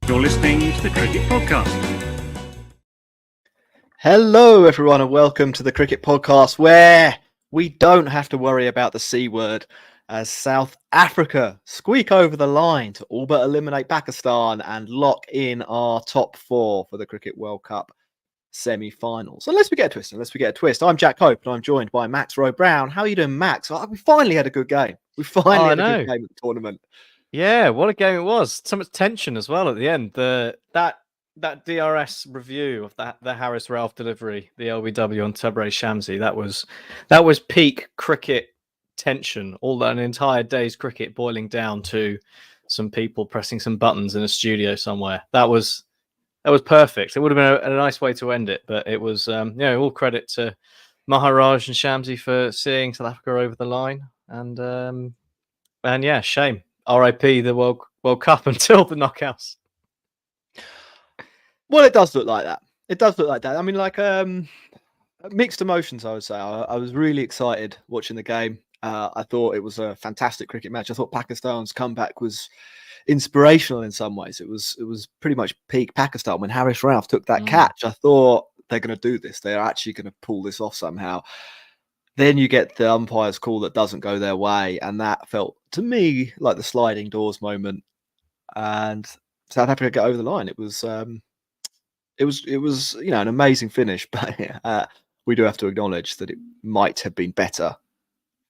You're listening to the Cricket Podcast. Hello, everyone, and welcome to the Cricket Podcast, where we don't have to worry about the C word as South Africa squeak over the line to all but eliminate Pakistan and lock in our top four for the Cricket World Cup semi-finals. So let's get a twist. I'm Jack Hope, and I'm joined by Max Rowe Brown. How are you doing, Max? We finally had a good game. We finally had a good game at the tournament. Yeah, what a game it was. So much tension as well at the end. That DRS review of the Harris Ralph delivery, the LBW on Tabraiz Shamsi, that was peak cricket tension. All that an entire day's cricket boiling down to some people pressing some buttons in a studio somewhere. That was perfect. It would have been a nice way to end it, but it was all credit to Maharaj and Shamsi for seeing South Africa over the line. And yeah, shame. RIP the World Cup until the knockouts. Well, it does look like that. I mean, mixed emotions, I would say. I was really excited watching the game. I thought it was a fantastic cricket match. I thought Pakistan's comeback was inspirational in some ways. It was pretty much peak Pakistan when Harris Ralph took that catch. I thought they're going to do this. They're actually going to pull this off somehow. Then you get the umpire's call that doesn't go their way, and that felt to me like the sliding doors moment. And South Africa get over the line. It was an amazing finish, but we do have to acknowledge that it might have been better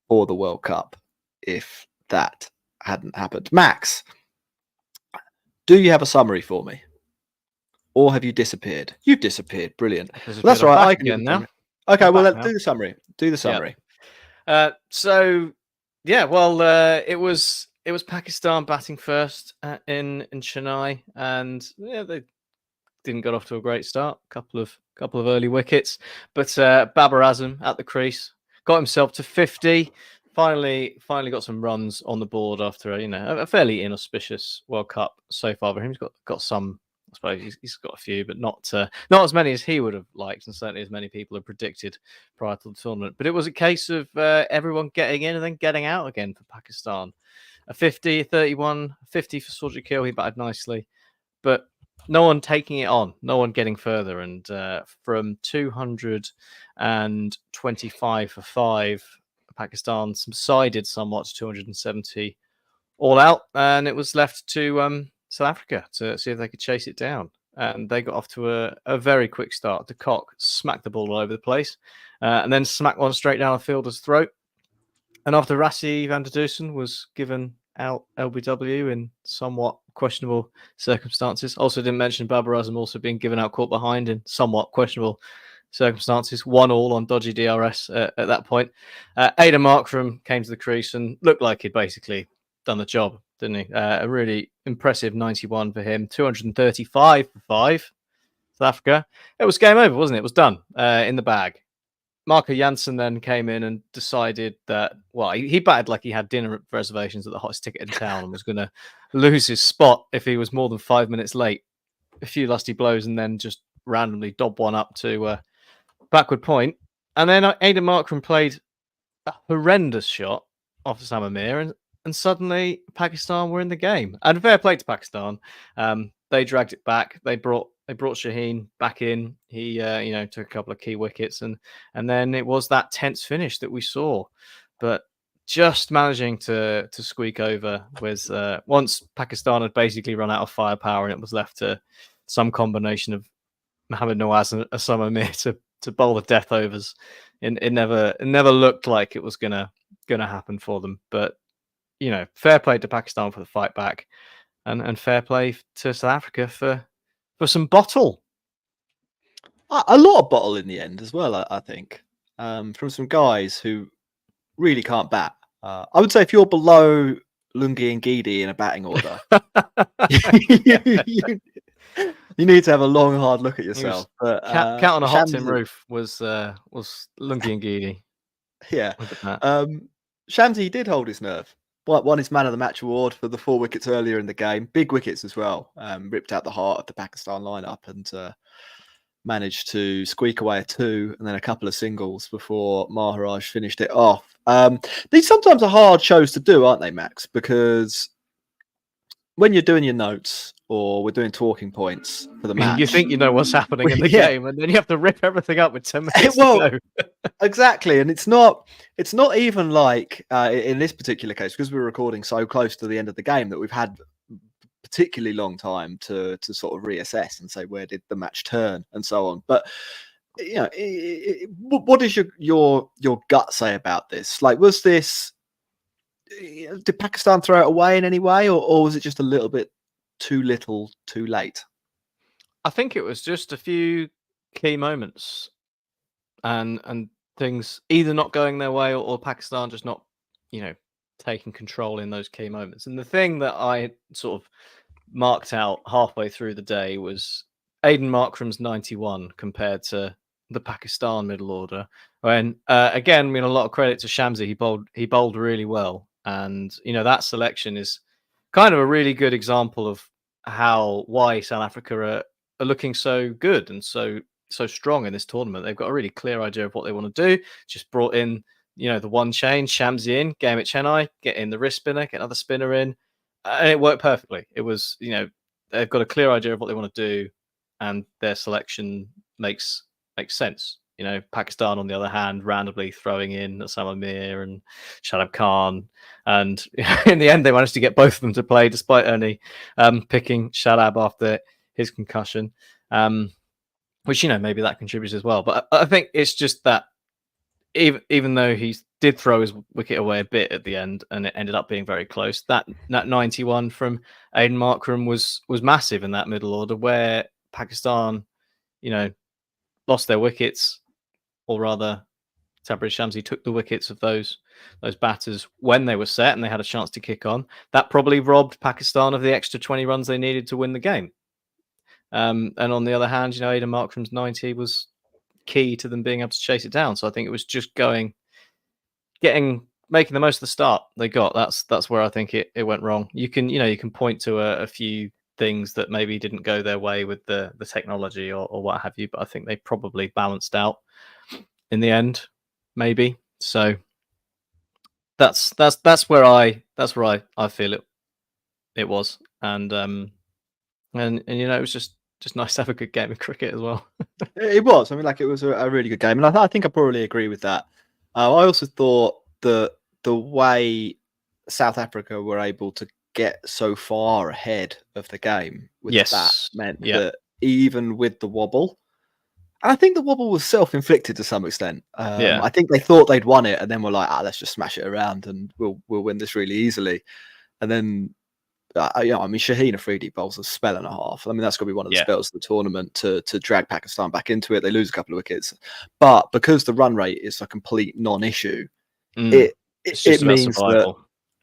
for the World Cup if that hadn't happened. Max, do you have a summary for me, or have you disappeared? You've disappeared. Brilliant. Well, that's right. I can again now. Okay, well, let's do the summary. Yeah. It was Pakistan batting first in Chennai, and they didn't get off to a great start. Couple of early wickets, but Babar Azam at the crease got himself to 50. Finally got some runs on the board after a fairly inauspicious World Cup so far. But he's got some. I suppose he's got a few, but not as many as he would have liked, and certainly as many people had predicted prior to the tournament. But it was a case of everyone getting in and then getting out again for Pakistan. A 50, a 31, 50 for Surjit Gill. He batted nicely, but no one taking it on, no one getting further. And from 225 for 5, Pakistan subsided somewhat to 270 all out, and it was left to South Africa to see if they could chase it down. And they got off to a very quick start. De Kock smacked the ball all over the place and then smacked one straight down the fielder's throat. And after Rassie van der Dusen was given out LBW in somewhat questionable circumstances. Also didn't mention Babar Azam also being given out caught behind in somewhat questionable circumstances. 1-1 on dodgy DRS at that point. Aiden Markram came to the crease and looked like he'd basically done the job, didn't he? A really impressive 91 for him. 235 for 5. South Africa. It was game over, wasn't it? It was done in the bag. Marco Jansen then came in and decided that, well, he batted like he had dinner reservations at the hottest ticket in town and was going to lose his spot if he was more than 5 minutes late. A few lusty blows and then just randomly dob one up to backward point. And then Aiden Markram played a horrendous shot off Sam Amir, and suddenly Pakistan were in the game. And fair play to Pakistan. They dragged it back. They brought Shaheen back in. He took a couple of key wickets, and then it was that tense finish that we saw. But just managing to squeak over was once Pakistan had basically run out of firepower, and it was left to some combination of Mohammad Nawaz and Asam Amir to bowl the death overs. It never looked like it was gonna happen for them. But fair play to Pakistan for the fight back, and fair play to South Africa for some bottle. A lot of bottle in the end as well, I think, from some guys who really can't bat. I would say if you're below Lungi and Gidi in a batting order, you need to have a long, hard look at yourself. But Cat on a hot tin roof was Lungi and Gidi. Yeah. Shamsi did hold his nerve. Won his Man of the Match award for the 4 wickets earlier in the game. Big wickets as well. Ripped out the heart of the Pakistan lineup and managed to squeak away a 2 and then a couple of singles before Maharaj finished it off. These sometimes are hard shows to do, aren't they, Max? Because when you're doing your notes or we're doing talking points for the match, You think you know what's happening in the Yeah. game, and then you have to rip everything up with 10 minutes Well, to go. exactly, and it's not even like in this particular case, because we're recording so close to the end of the game, that we've had particularly long time to sort of reassess and say where did the match turn and so on. But you know, what does your gut say about this? Like, was this, did Pakistan throw it away in any way, or was it just a little bit too little, too late? I think it was just a few key moments and things either not going their way or Pakistan just not, taking control in those key moments. And the thing that I sort of marked out halfway through the day was Aiden Markram's 91 compared to the Pakistan middle order. When again, a lot of credit to Shamsi. He bowled really well, and that selection is kind of a really good example of why South Africa are looking so good and so strong in this tournament. They've got a really clear idea of what they want to do. Just brought in, the one change, Shamsi in, game at Chennai, get in the wrist spinner, get another spinner in, and it worked perfectly. It was, they've got a clear idea of what they want to do, and their selection makes sense. Pakistan, on the other hand, randomly throwing in Osama Mir and Shadab Khan. And in the end, they managed to get both of them to play, despite only picking Shadab after his concussion, which, maybe that contributes as well. But I think it's just that even though he did throw his wicket away a bit at the end and it ended up being very close, that 91 from Aiden Markram was massive in that middle order, where Pakistan, lost their wickets, or rather Tabriz Shamsi took the wickets of those batters when they were set and they had a chance to kick on. That probably robbed Pakistan of the extra 20 runs they needed to win the game. And on the other hand, Aiden Markram's 90 was key to them being able to chase it down. So I think it was just making the most of the start they got. That's where I think it went wrong. You can point to a few things that maybe didn't go their way with the technology or what have you, but I think they probably balanced out in the end, maybe. So that's where I feel it was, and it was just nice to have a good game of cricket as well. It was. It was a really good game, and I think I probably agree with that. I also thought that the way South Africa were able to get so far ahead of the game with that meant that even with the wobble, and I think the wobble was self-inflicted to some extent. I think they thought they'd won it, and then were like, let's just smash it around, and we'll win this really easily. And then, Shaheen Afridi bowls a spell and a half. That's got to be one of the spells of the tournament to drag Pakistan back into it. They lose a couple of wickets, but because the run rate is a complete non-issue, it means that.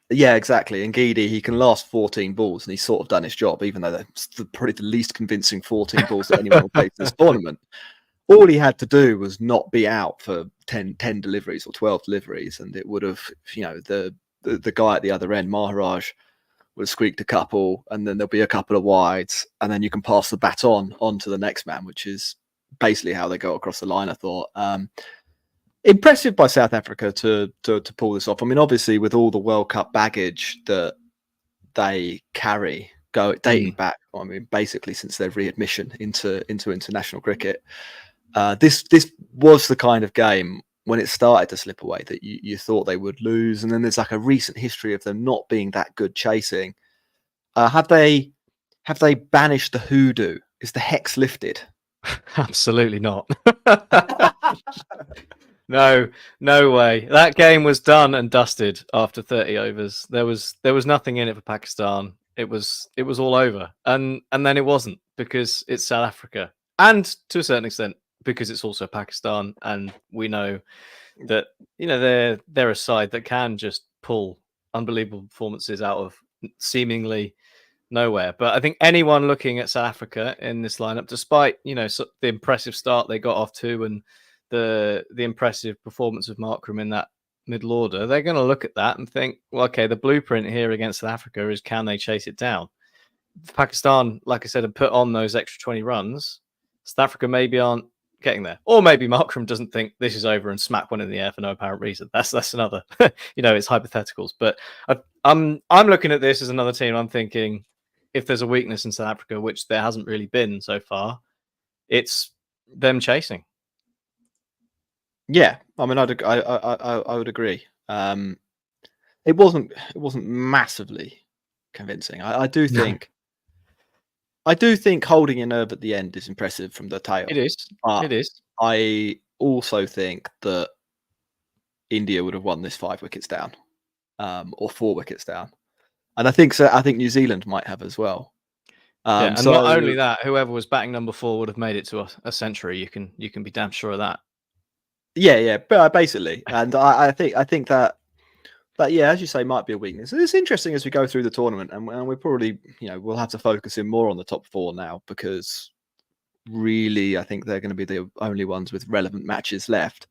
Yeah, exactly. And Gidi, he can last 14 balls, and he's sort of done his job, even though that's probably the least convincing 14 balls that anyone will play for this tournament. All he had to do was not be out for 10 deliveries or 12 deliveries, and it would have, the guy at the other end, Maharaj, would have squeaked a couple, and then there'll be a couple of wides, and then you can pass the baton on to the next man, which is basically how they go across the line, I thought. Impressive by South Africa to pull this off. Obviously, with all the World Cup baggage that they carry, dating back, basically since their readmission into international cricket, this was the kind of game when it started to slip away that you thought they would lose, and then there's like a recent history of them not being that good chasing. Have they banished the hoodoo? Is the hex lifted? Absolutely not. No way. That game was done and dusted after 30 overs. There was nothing in it for Pakistan. It was all over, and then it wasn't, because it's South Africa, and to a certain extent because it's also Pakistan, and we know that they're a side that can just pull unbelievable performances out of seemingly nowhere. But I think anyone looking at South Africa in this lineup, despite the impressive start they got off to and the impressive performance of Markram in that middle order, they're going to look at that and think, well, okay, the blueprint here against South Africa is, can they chase it down? If Pakistan, like I said, have put on those extra 20 runs, South Africa maybe aren't getting there, or maybe Markram doesn't think this is over and smack one in the air for no apparent reason. That's another, it's hypotheticals. But I'm looking at this as another team. I'm thinking, if there's a weakness in South Africa, which there hasn't really been so far, it's them chasing. Yeah, I mean, I would agree. It wasn't massively convincing. I do think holding your nerve at the end is impressive from the tail. It is. But It is. I also think that India would have won this 5 wickets down, or 4 wickets down, and I think so. I think New Zealand might have as well. And so, not only that, whoever was batting number 4 would have made it to a century. You can be damn sure of that. Yeah, but basically, and I think that yeah, as you say, might be a weakness. It's interesting as we go through the tournament, and we probably we'll have to focus in more on the top 4 now, because really I think they're going to be the only ones with relevant matches left.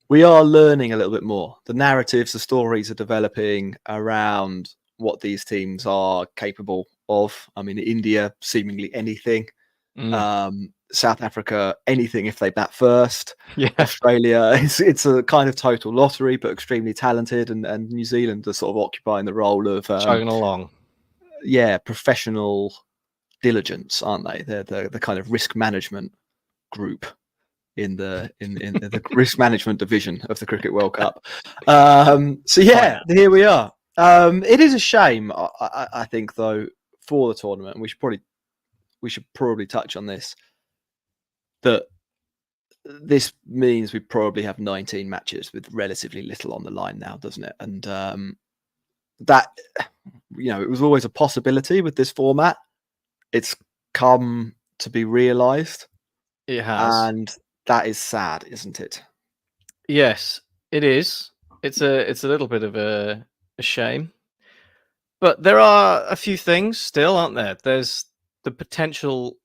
We are learning a little bit more. The narratives, the stories are developing around what these teams are capable of. I mean, India, seemingly anything. South Africa, anything if they bat first. Yeah. Australia, it's a kind of total lottery, but extremely talented. And New Zealand are sort of occupying the role of chugging along. Yeah, professional diligence, aren't they? They're the kind of risk management group in the risk management division of the Cricket World Cup. So yeah, here we are. It is a shame, I think, though, for the tournament. We should probably touch on this. That this means we probably have 19 matches with relatively little on the line now, doesn't it? And that it was always a possibility with this format. It's come to be realised. It has, and that is sad, isn't it? Yes, it is. It's a little bit of a shame, but there are a few things still, aren't there? There's the potential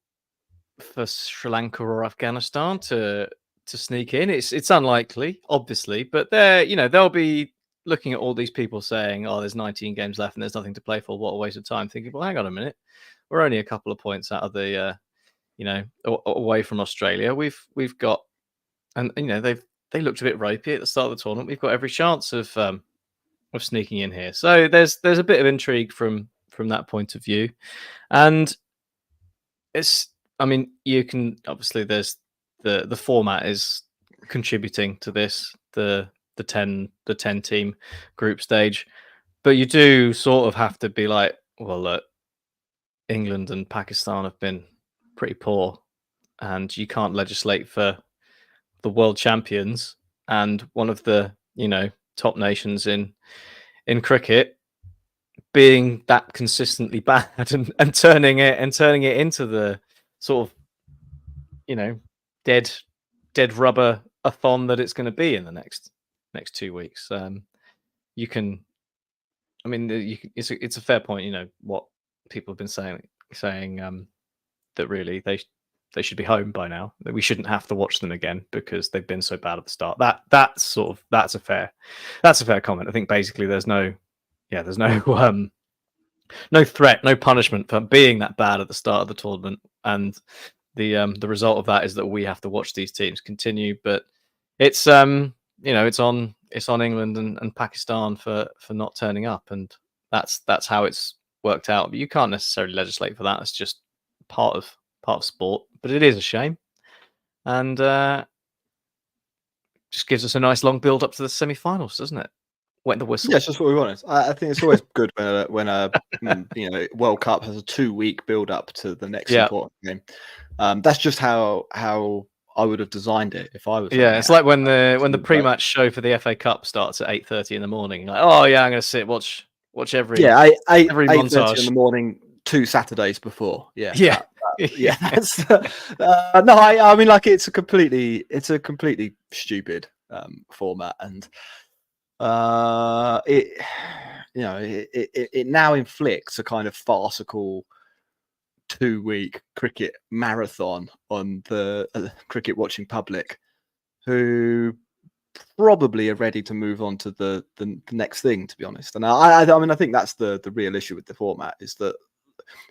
for Sri Lanka or Afghanistan to sneak in. It's unlikely, obviously, but they'll be looking at all these people saying, "Oh, there's 19 games left and there's nothing to play for. What a waste of time." Thinking, well, hang on a minute, we're only a couple of points out of the away from Australia. We've got, and they looked a bit ropey at the start of the tournament. We've got every chance of sneaking in here. So there's a bit of intrigue from that point of view, and you can obviously there's the format is contributing to this, the 10 team group stage, but you do sort of have to be like, well, look, England and Pakistan have been pretty poor, and you can't legislate for the world champions and one of the top nations in cricket being that consistently bad and turning it into the sort of dead rubber a-thon that it's going to be in the next 2 weeks. It's a fair point. What people have been saying that really they should be home by now. That we shouldn't have to watch them again because they've been so bad at the start. That's a fair comment. I think basically there's no threat, no punishment for being that bad at the start of the tournament, and the result of that is that we have to watch these teams continue. But it's it's on England and Pakistan for not turning up, and that's how it's worked out. But you can't necessarily legislate for that. It's just part of sport. But it is a shame, and just gives us a nice long build up to the semi-finals, doesn't it? Wet the whistle. Yeah, it's just what we wanted. I think it's always good when a World Cup has a 2-week build up to the next important game. That's just how I would have designed it if I was. Yeah, it's like when the pre-match show for the FA Cup starts at 8:30 in the morning. Like, oh yeah, I'm going to sit watch every 8:30 in the morning 2 Saturdays before. Yeah. That's no. I mean, like, it's a completely stupid format, and it now inflicts a kind of farcical 2-week cricket marathon on the cricket watching public, who probably are ready to move on to the next thing, to be honest. And I mean, I think that's the real issue with the format, is that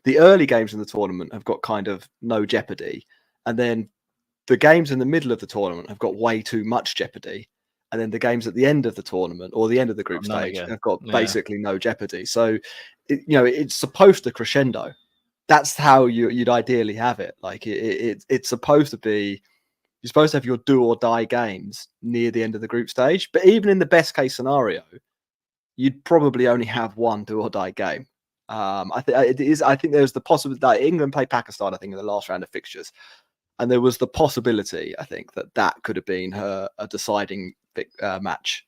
the early games in the tournament have got kind of no jeopardy, and then the games in the middle of the tournament have got way too much jeopardy. and then the games at the end of the tournament or the end of the group None stage again. have got Yeah. basically no jeopardy. So, it's supposed to crescendo. That's how you'd ideally have it. Like it's supposed to be. You're supposed to have your do or die games near the end of the group stage. But even in the best case scenario, you'd probably only have one do or die game. I think there's the possibility that England play Pakistan, I think, in the last round of fixtures. And there was the possibility, I think, that could have been a deciding match.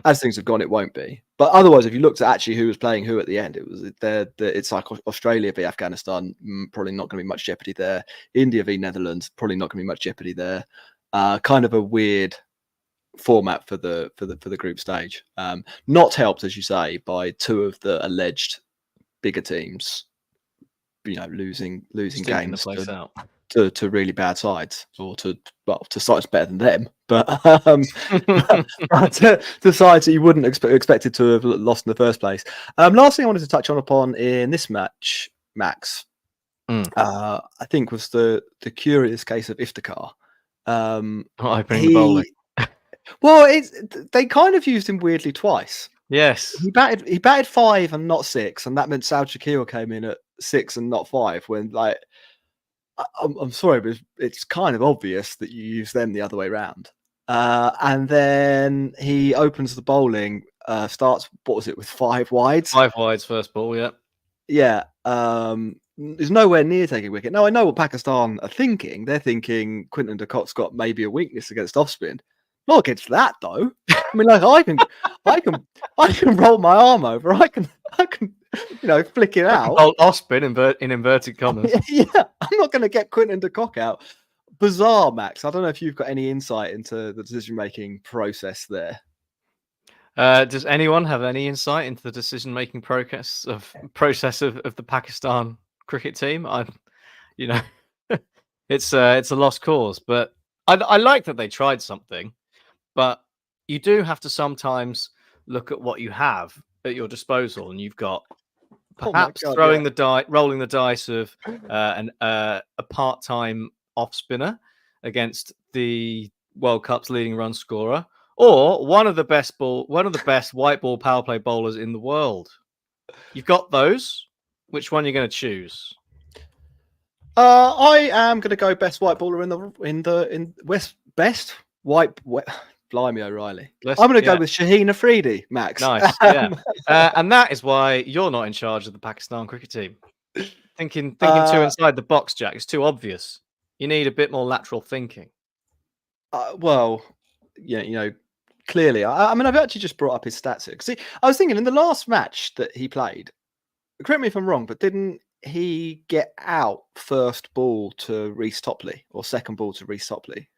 As things have gone, it won't be. But otherwise, if you looked at actually who was playing who at the end, it's like Australia v Afghanistan, probably not going to be much jeopardy there. India v Netherlands, probably not going to be much jeopardy there. Kind of a weird format for the group stage. Not helped, as you say, by two of the alleged bigger teams, losing games the place out. to really bad sides, or to sides better than them, but to sides that you wouldn't expected to have lost in the first place. Last thing I wanted to touch upon in this match, Max, I think was the curious case of Iftikhar. Opening the bowling. Well, they kind of used him weirdly twice. Yes, he batted 5 and not 6, and that meant Saud Shakir came in at 6 and not 5. When I'm sorry, but it's kind of obvious that you use them the other way around. And then he opens the bowling, starts, what was it, with 5 wides? 5 wides first ball, yeah. Yeah. Is nowhere near taking wicket. Now, I know what Pakistan are thinking. They're thinking Quinton de Kock's got maybe a weakness against off spin. Not against that, though. I mean, like, I can roll my arm over. I can flick it out. Off spin in inverted commas. Yeah, I'm not going to get Quinton de Kock out. Bizarre, Max. I don't know if you've got any insight into the decision-making process there. Does anyone have any insight into the decision-making process of the Pakistan cricket team? It's a lost cause, but I like that they tried something. But you do have to sometimes look at what you have at your disposal, and you've got perhaps rolling the dice of a part-time off spinner against the World Cup's leading run scorer, or one of the best white ball power play bowlers in the world. You've got those. Which one are you going to choose? I am going to go best white baller in West best white. Blimey, O'Reilly. I'm going to go with Shaheen Afridi, Max. Nice, yeah. And that is why you're not in charge of the Pakistan cricket team. Thinking too inside the box, Jack. It's too obvious. You need a bit more lateral thinking. Well, yeah, clearly. I mean, I've actually just brought up his stats here. See, I was thinking in the last match that he played, correct me if I'm wrong, but didn't he get out first ball to Reece Topley, or second ball to Reece Topley,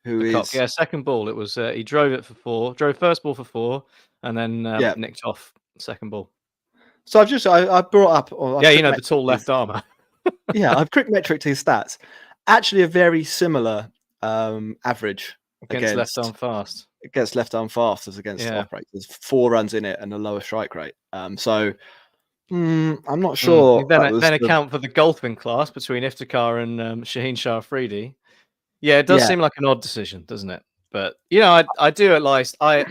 second ball. It was he drove it for 4, drove first ball for 4, and then nicked off second ball. So I brought up, the tall left armour. Yeah, I've quick metric to his stats. Actually, a very similar average against left arm fast. Against left arm fast as against operators. 4 runs in it and a lower strike rate. So. I'm not sure. Then account for the golfing class between Iftikhar and Shaheen Shah Afridi. Yeah, it does seem like an odd decision, doesn't it? But I do at least. I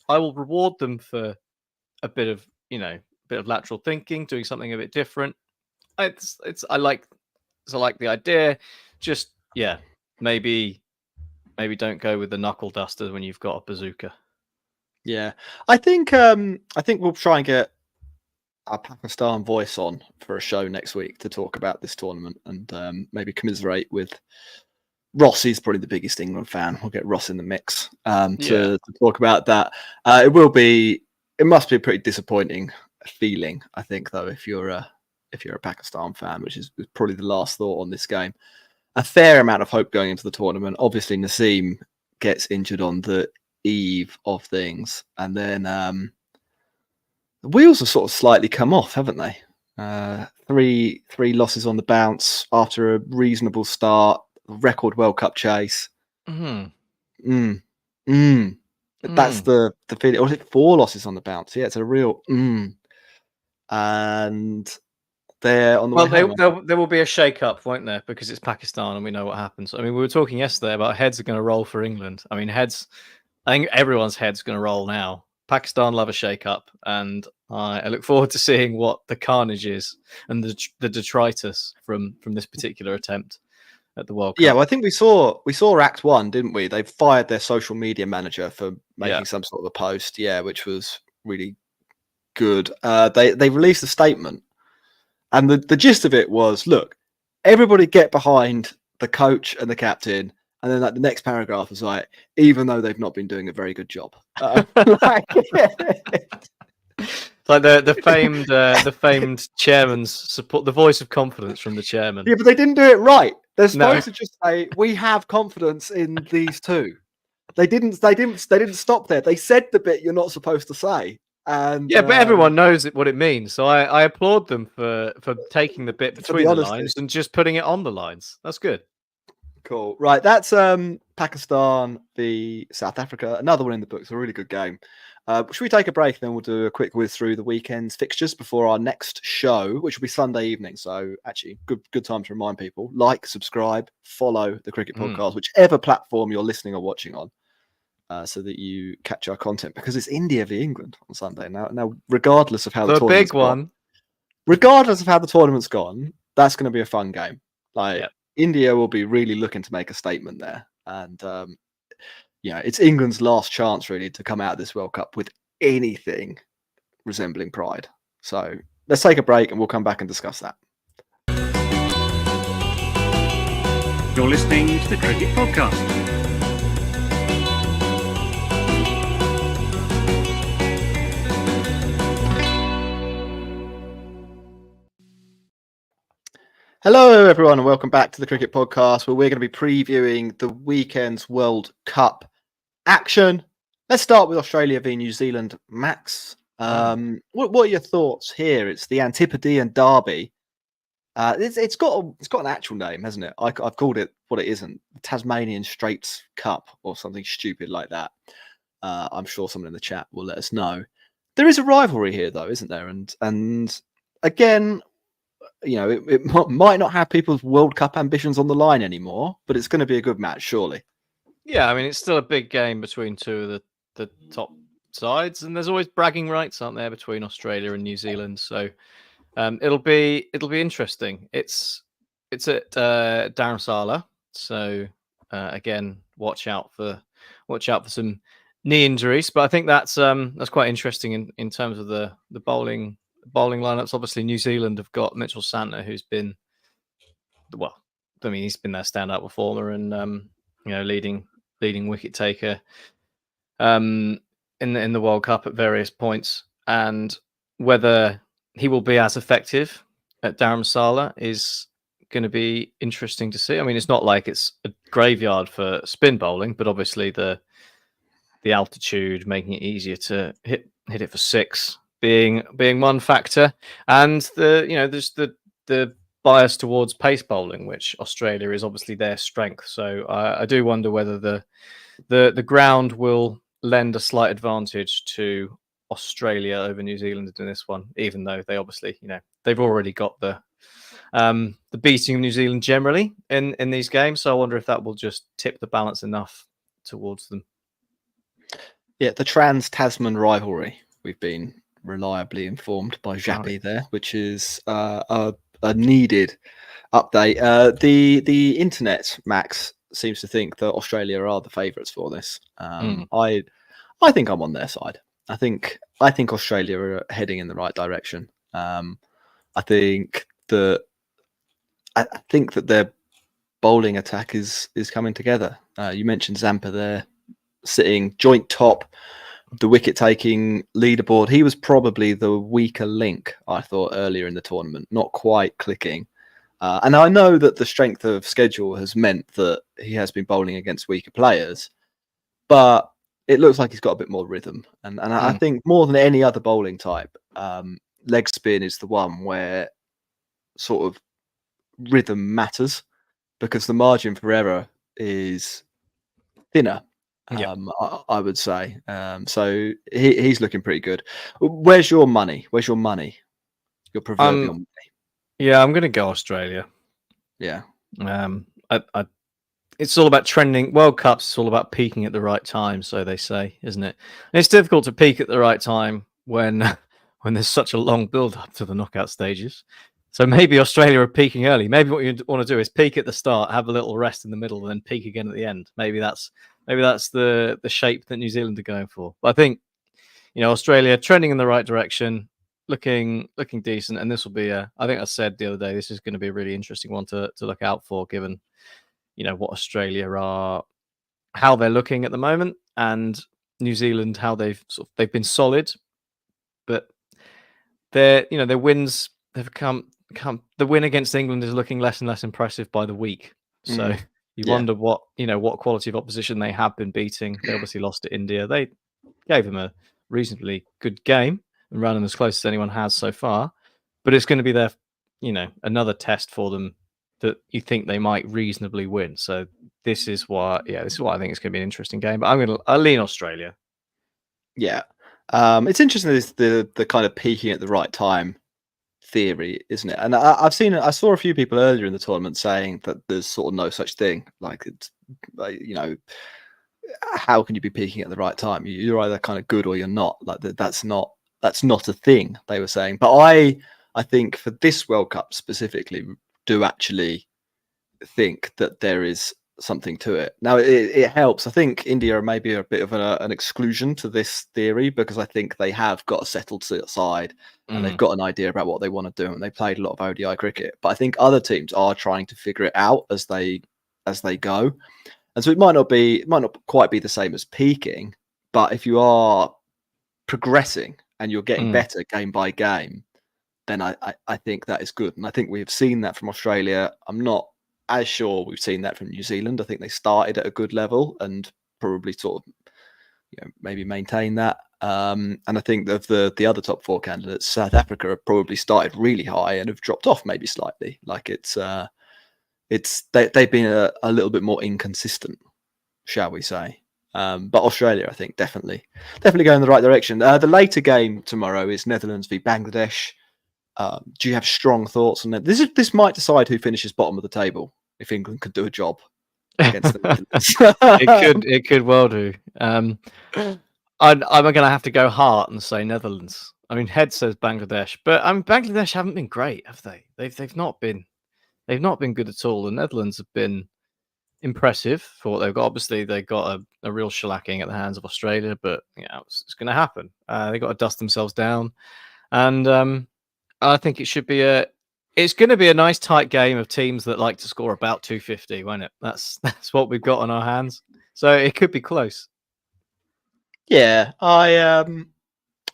will reward them for a bit of lateral thinking, doing something a bit different. I like the idea. Just maybe don't go with the knuckle duster when you've got a bazooka. Yeah, I think we'll try and get a Pakistan voice on for a show next week to talk about this tournament and maybe commiserate with Ross. He's probably the biggest England fan. We'll get Ross in the mix to talk about that. It must be a pretty disappointing feeling, I think, though, if you're a Pakistan fan, which is probably the last thought on this game. A fair amount of hope going into the tournament. Obviously, Naseem gets injured on the eve of things, and then the wheels have sort of slightly come off, haven't they? 3 losses on the bounce after a reasonable start, record World Cup chase. That's the feeling. Or is it 4 losses on the bounce? Yeah, it's a real and they're on the way. There will be a shake-up, won't there? Because it's Pakistan and we know what happens. I mean, we were talking yesterday about heads are going to roll for England. I mean, heads I think everyone's head's going to roll now. Pakistan love a shake-up, and I look forward to seeing what the carnage is and the detritus from this particular attempt at the World Cup. Yeah, well, I think we saw Act 1, didn't we? They fired their social media manager for making some sort of a post, which was really good. They released a statement, and the gist of it was, look, everybody get behind the coach and the captain. And then the next paragraph was like, even though they've not been doing a very good job. Like the famed chairman's support, the voice of confidence from the chairman. Yeah, but they didn't do it right. They're supposed to just say, we have confidence in these two. They didn't stop there. They said the bit you're not supposed to say. And but everyone knows what it means. So I applaud them for taking the bit between the lines and just putting it on the lines. That's good. Cool. Right, that's Pakistan v South Africa. Another one in the books. A really good game. Should we take a break? Then we'll do a quick whiz through the weekend's fixtures before our next show, which will be Sunday evening. So actually, good time to remind people: like, subscribe, follow the Cricket Podcast, whichever platform you're listening or watching on, so that you catch our content. Because it's India v England on Sunday. Now, regardless of how the tournament's big one, gone, regardless of how the tournament's gone, that's going to be a fun game. India will be really looking to make a statement there. And, it's England's last chance, really, to come out of this World Cup with anything resembling pride. So let's take a break and we'll come back and discuss that. You're listening to the Cricket Podcast. Hello, everyone, and welcome back to the Cricket Podcast, where we're going to be previewing the weekend's World Cup action. Let's start with Australia v New Zealand. Max, what are your thoughts here? It's the Antipodean Derby. It's got an actual name, hasn't it? I've called it what it isn't. Tasmanian Straits Cup or something stupid like that. I'm sure someone in the chat will let us know. There is a rivalry here, though, isn't there? And again, it might not have people's World Cup ambitions on the line anymore, but it's going to be a good match, surely. Yeah, I mean, it's still a big game between two of the top sides, and there's always bragging rights, aren't there, between Australia and New Zealand? So it'll be interesting. It's at Dharamsala, so again, watch out for some knee injuries. But I think that's quite interesting in terms of the bowling lineups. Obviously, New Zealand have got Mitchell Santner, who's been, he's been their standout performer and leading wicket taker in the World Cup at various points. And whether he will be as effective at Dharamsala is going to be interesting to see. I mean, it's not like it's a graveyard for spin bowling, but obviously the altitude making it easier to hit it for six being one factor, and there's the bias towards pace bowling, which Australia is obviously their strength. So I do wonder whether the ground will lend a slight advantage to Australia over New Zealand in this one, even though they obviously they've already got the beating of New Zealand generally in these games. So I wonder if that will just tip the balance enough towards them. Yeah, the Trans-Tasman rivalry. We've been reliably informed by Jappi there, which is a needed update. The internet, Max, seems to think that Australia are the favourites for this. I think I'm on their side. I think Australia are heading in the right direction. I think that their bowling attack is coming together. You mentioned Zampa there, sitting joint top of the wicket-taking leaderboard. He was probably the weaker link, I thought, earlier in the tournament, not quite clicking. And I know that the strength of schedule has meant that he has been bowling against weaker players, but it looks like he's got a bit more rhythm. And I think more than any other bowling type, leg spin is the one where sort of rhythm matters, because the margin for error is thinner. I would say. So he's looking pretty good. Where's your money? Your proverbial money. Yeah, I'm going to go Australia. Yeah. I it's all about trending. World Cups, it's all about peaking at the right time, so they say, isn't it? And it's difficult to peak at the right time when when there's such a long build up to the knockout stages. So maybe Australia are peaking early. Maybe what you want to do is peak at the start, have a little rest in the middle, and then peak again at the end. Maybe that's the shape that New Zealand are going for. But I think Australia trending in the right direction, looking decent, and this will be I think I said the other day, this is going to be a really interesting one to look out for, given what Australia are, how they're looking at the moment, and New Zealand, how they've been solid, but their wins have come. The win against England is looking less and less impressive by the week. So you wonder what quality of opposition they have been beating. They obviously lost to India. They gave them a reasonably good game and ran them as close as anyone has so far. But it's going to be their, another test for them that you think they might reasonably win. So this is why I think it's going to be an interesting game. But I'll lean Australia. Yeah, it's interesting. This the kind of peaking at the right time theory, isn't it? And I saw a few people earlier in the tournament saying that there's sort of no such thing. Like it's, how can you be peaking at the right time? You're either kind of good or you're not. Like that's not a thing, they were saying. But I think for this World Cup specifically, do actually think that there is something to it. Now it helps. I think India may be a bit of an exclusion to this theory, because I think they have got a settled side and they've got an idea about what they want to do, and they played a lot of ODI cricket. But I think other teams are trying to figure it out as they go. And so it might not quite be the same as peaking, but if you are progressing and you're getting better game by game, then I think that is good. And I think we've seen that from Australia. I'm not as sure we've seen that from New Zealand. I think they started at a good level and probably sort of maybe maintain that. And I think of the other top four candidates, South Africa have probably started really high and have dropped off maybe slightly. Like they've been a little bit more inconsistent, shall we say. But Australia, I think, definitely going in the right direction. The later game tomorrow is Netherlands v Bangladesh. Do you have strong thoughts on that? This might decide who finishes bottom of the table if England could do a job against the Netherlands. It could well do. I'm going to have to go heart and say Netherlands. I mean, head says Bangladesh, but Bangladesh haven't been great, have they? They've not been good at all. The Netherlands have been impressive for what they've got. Obviously, they got a real shellacking at the hands of Australia, but it's going to happen. They got to dust themselves down, and I think it's going to be a nice tight game of teams that like to score about 250, won't it? That's what we've got on our hands. So it could be close. Yeah, I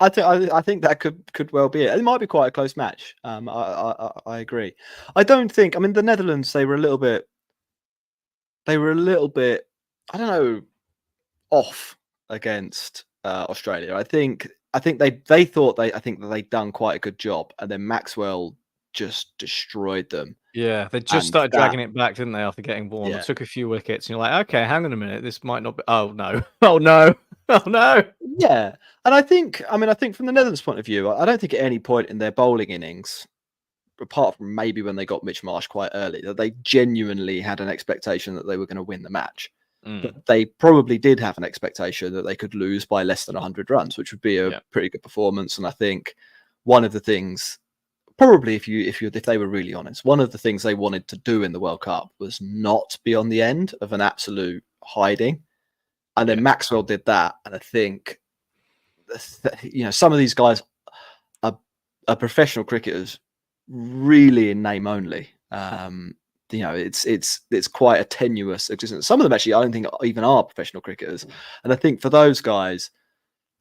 think that could well be it. It might be quite a close match. I agree. I don't think. I mean, the Netherlands, they were a little bit. I don't know, off against Australia. I think they thought that they'd done quite a good job, and then Maxwell just destroyed them. Yeah, they just started dragging it back, didn't they, after getting warm? Yeah. It took a few wickets, and you're like, okay, hang on a minute, this might not be. Oh no, oh no, oh no. Yeah, and I think from the Netherlands' point of view, I don't think at any point in their bowling innings, apart from maybe when they got Mitch Marsh quite early, that they genuinely had an expectation that they were going to win the match. But they probably did have an expectation that they could lose by less than 100 runs, which would be a pretty good performance. And I think one of the things, probably if they were really honest, one of the things they wanted to do in the World Cup was not be on the end of an absolute hiding. And then Maxwell did that. And I think, some of these guys are professional cricketers, really in name only. It's quite a tenuous existence. Some of them actually, I don't think even are professional cricketers. And I think for those guys,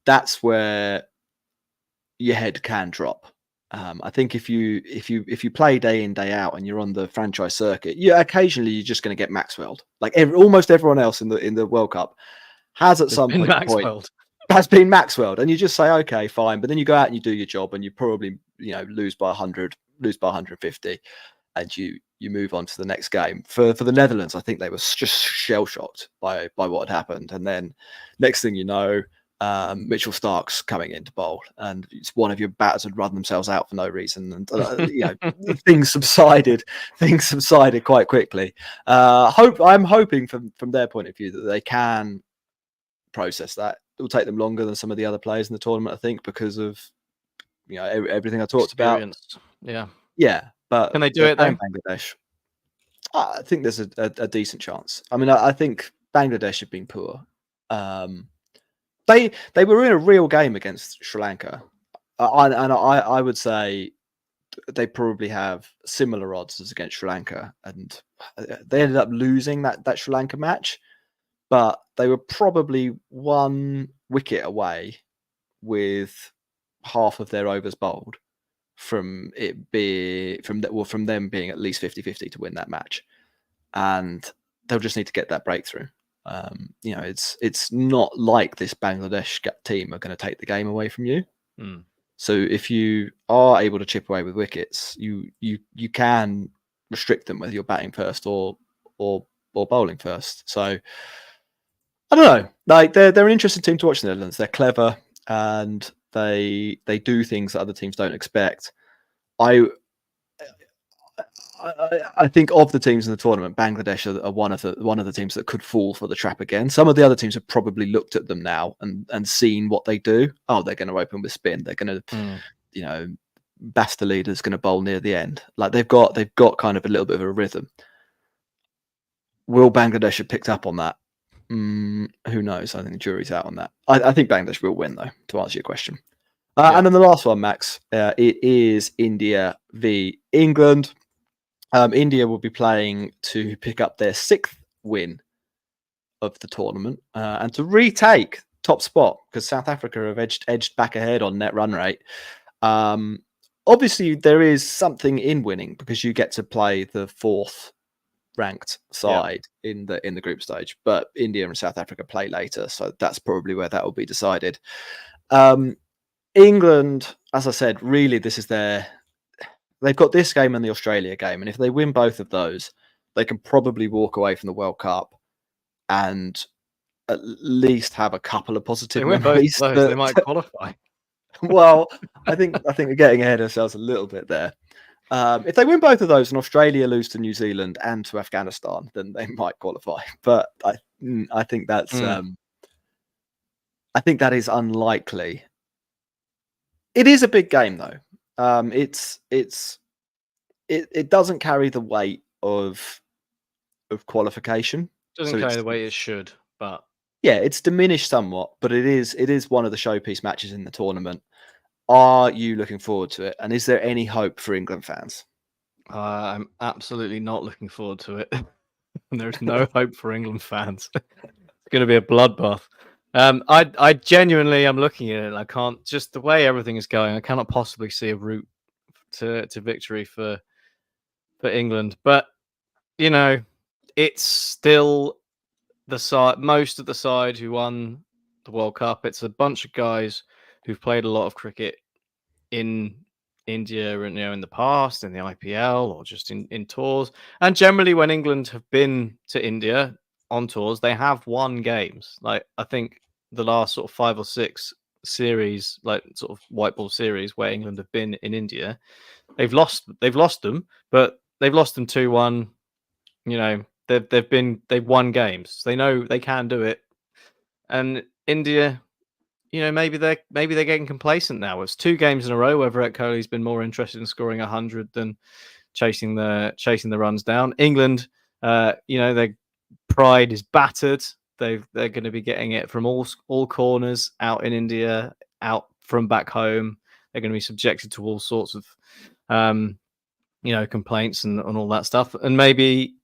that's where your head can drop. I think if you play day in, day out, and you're on the franchise circuit, occasionally you're just going to get Maxwelled. Like almost everyone else in the World Cup has at some point has been Maxwelled, and you just say, okay, fine. But then you go out and you do your job, and you probably lose by 100, lose by 150, and you move on to the next game. For the Netherlands, I think they were just shell shocked by what had happened, and then next thing you know, Mitchell Stark's coming in to bowl, and it's one of your batters had run themselves out for no reason, and things subsided. Things subsided quite quickly. I'm hoping from their point of view that they can process that. It will take them longer than some of the other players in the tournament, I think, because of everything I talked Experience. about. Yeah, but can they do it though? Bangladesh, I think there's a decent chance. I mean, I think Bangladesh have been poor. They were in a real game against Sri Lanka, and I would say they probably have similar odds as against Sri Lanka, and they ended up losing that Sri Lanka match, but they were probably 1 wicket away with half of their overs bowled from them being at least 50-50 to win that match, and they'll just need to get that breakthrough. It's not like this Bangladesh team are going to take the game away from you. So if you are able to chip away with wickets, you can restrict them whether you're batting first or bowling first. So I don't know. Like they're an interesting team to watch in the Netherlands. They're clever and they do things that other teams don't expect. I think of the teams in the tournament, Bangladesh are one of the teams that could fall for the trap again. Some of the other teams have probably looked at them now and seen what they do. Oh, they're going to open with spin. They're going to, Bastaleda's going to bowl near the end. Like they've got kind of a little bit of a rhythm. Will Bangladesh have picked up on that? Who knows? I think the jury's out on that. I think Bangladesh will win though. To answer your question. And then the last one, Max, it is India v England. India will be playing to pick up their 6th win of the tournament and to retake top spot because South Africa have edged back ahead on net run rate. Obviously, there is something in winning because you get to play the 4th ranked side in the group stage, but India and South Africa play later, so that's probably where that will be decided. England, as I said, really this is they've got this game and the Australia game, and if they win both of those, they can probably walk away from the World Cup and at least have a couple of positive memories. They might qualify. Well, I think we're getting ahead of ourselves a little bit there. If they win both of those and Australia lose to New Zealand and to Afghanistan, then they might qualify. But I think that's I think that is unlikely. It is a big game though. It doesn't carry the weight of qualification. Doesn't carry the weight it should, but yeah, it's diminished somewhat. But it is one of the showpiece matches in the tournament. Are you looking forward to it? And is there any hope for England fans? I'm absolutely not looking forward to it. There's no hope for England fans. It's going to be a bloodbath. I genuinely am looking at it. And I can't, just the way everything is going, I cannot possibly see a route to victory for England. But it's still the side. Most of the side who won the World Cup. It's a bunch of guys who've played a lot of cricket in India and in the past, in the IPL or just in tours. And generally, when England have been to India on tours, they have won games. Like I think the last sort of 5 or 6 series, like sort of white ball series where England have been in India, they've lost them, but they've lost them 2-1. They've won games. They know they can do it. And India, maybe they're getting complacent now. It's 2 games in a row where Virat Kohli's been more interested in scoring 100 than chasing the runs down. England, their pride is battered. They're going to be getting it from all corners out in India, out from back home. They're going to be subjected to all sorts of complaints and all that stuff. And maybe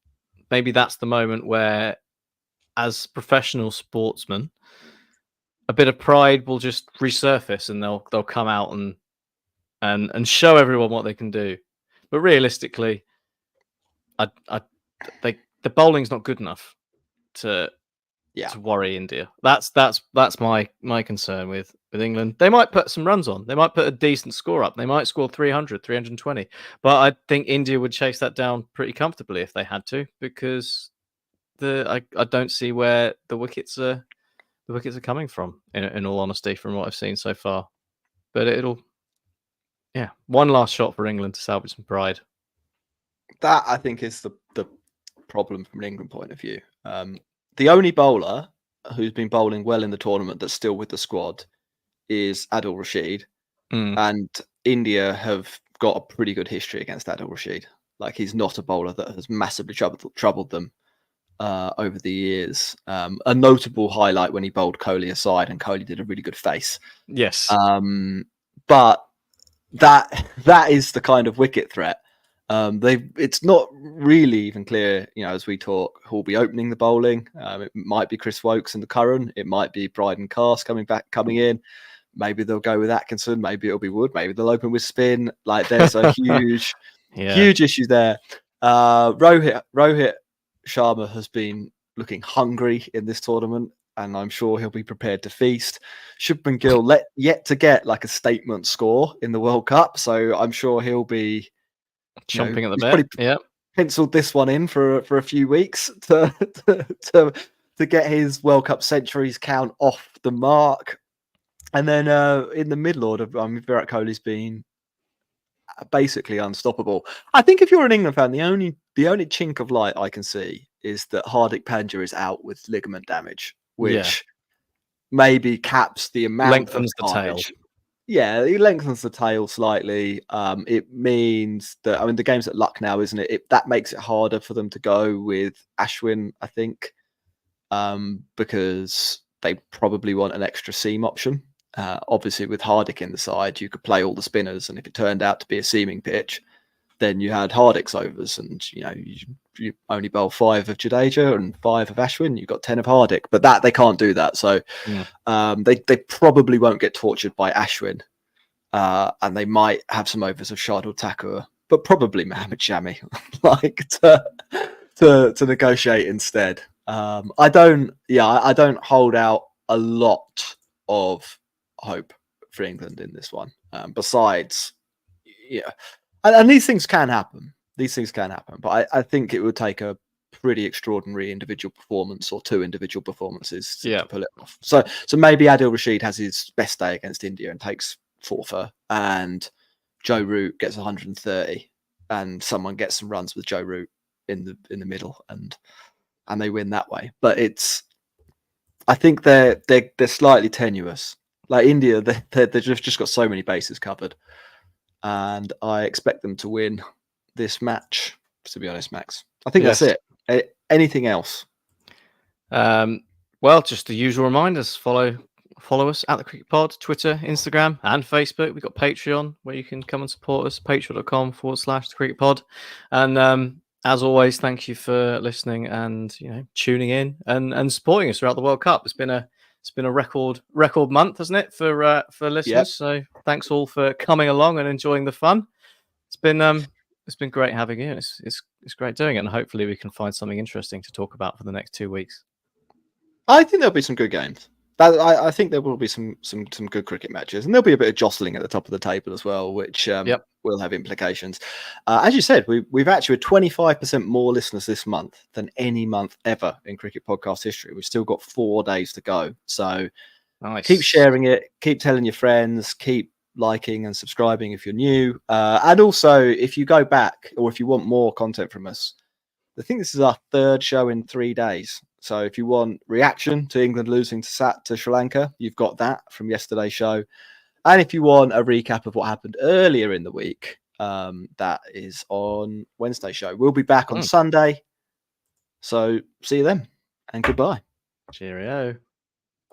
that's the moment where, as professional sportsmen, a bit of pride will just resurface and they'll come out and show everyone what they can do. But realistically, the bowling's not good enough to worry India. That's my concern with England. They might put some runs on. They might put a decent score up. They might score 300, 320. But I think India would chase that down pretty comfortably if they had to, because I don't see where the wickets are the wickets are coming from. In all honesty, from what I've seen so far, but it'll, one last shot for England to salvage some pride. That, I think, is the problem from an England point of view. The only bowler who's been bowling well in the tournament that's still with the squad is Adil Rashid, and India have got a pretty good history against Adil Rashid. Like, he's not a bowler that has massively troubled them over the years. A notable highlight when he bowled Kohli aside, and Kohli did a really good face. Yes. But that is the kind of wicket threat. It's not really even clear, as we talk, who'll be opening the bowling. It might be Chris Wokes in the current. It might be Bryden Cast coming in. Maybe they'll go with Atkinson. Maybe it'll be Wood. Maybe they'll open with spin. Like, there's a huge issue there. Rohit Sharma has been looking hungry in this tournament, and I'm sure he'll be prepared to feast. Shubman Gill yet to get like a statement score in the World Cup, so I'm sure he'll be chomping at the bit. Yeah, penciled this one in for a few weeks to get his World Cup centuries count off the mark. And then in the middle order, Virat Kohli's been basically unstoppable. I think if you're an England fan, the only chink of light I can see is that Hardik Pandya is out with ligament damage, which maybe caps the amount lengthens of the tail. Yeah, it lengthens the tail slightly. It means that, the game's at Lucknow, isn't it? That makes it harder for them to go with Ashwin, I think, because they probably want an extra seam option. Obviously, with Hardik in the side, you could play all the spinners, and if it turned out to be a seaming pitch, then you had Hardik's overs, and you only bowl 5 of Jadeja and 5 of Ashwin. You've got 10 of Hardik, but that they can't do that. So they probably won't get tortured by Ashwin, and they might have some overs of Shardul Thakur, but probably Mohammad Shami to negotiate instead. I don't hold out a lot of hope for England in this one. Besides, and these things can happen. But I think it would take a pretty extraordinary individual performance or 2 individual performances to pull it off. So maybe Adil Rashid has his best day against India and takes 4 for, and Joe Root gets 130, and someone gets some runs with Joe Root in the middle, and they win that way. But I think they're slightly tenuous. Like India, they've just got so many bases covered, and I expect them to win this match. To be honest, Max, I think that's it. Anything else? Well, just the usual reminders. Follow us at the Cricket Pod, Twitter, Instagram, and Facebook. We've got Patreon where you can come and support us. Patreon.com/the Cricket Pod, and as always, thank you for listening and tuning in and supporting us throughout the World Cup. It's been a record month, hasn't it, for listeners? Yep. So thanks all for coming along and enjoying the fun. It's been great having you. It's great doing it, and hopefully we can find something interesting to talk about for the next 2 weeks. I think there'll be some good games. I think there will be some good cricket matches, and there'll be a bit of jostling at the top of the table as well, which will have implications. As you said, we've actually had 25% more listeners this month than any month ever in cricket podcast history. We've still got 4 days to go, so nice. Keep sharing it, keep telling your friends, keep liking and subscribing if you're new, and also if you go back or if you want more content from us. I think this is our 3rd show in 3 days. So if you want reaction to England losing to Sri Lanka, you've got that from yesterday's show. And if you want a recap of what happened earlier in the week, that is on Wednesday's show. We'll be back on Sunday. So see you then, and goodbye. Cheerio.